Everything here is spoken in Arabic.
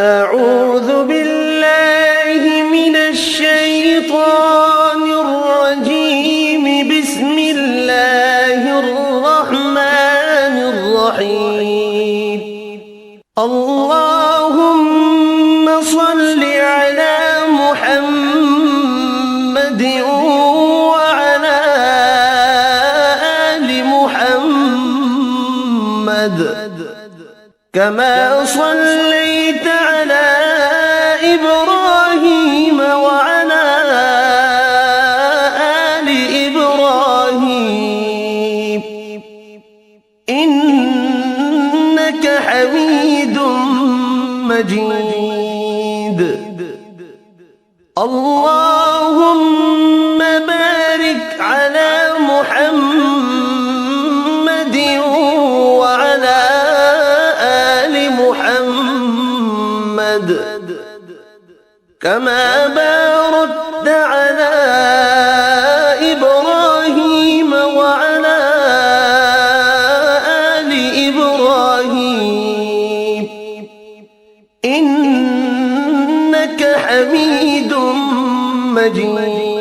أعوذ بالله من الشيطان الرجيم. بسم الله الرحمن الرحيم. اللهم صل على محمد وعلى آل محمد كما صليت على إبراهيم وعلى آل إبراهيم إنك حميد مجيد. اللهم بارك على محمد وعلى آل محمد كما باركت على إبراهيم وعلى آل إبراهيم إنك حميد مجيد.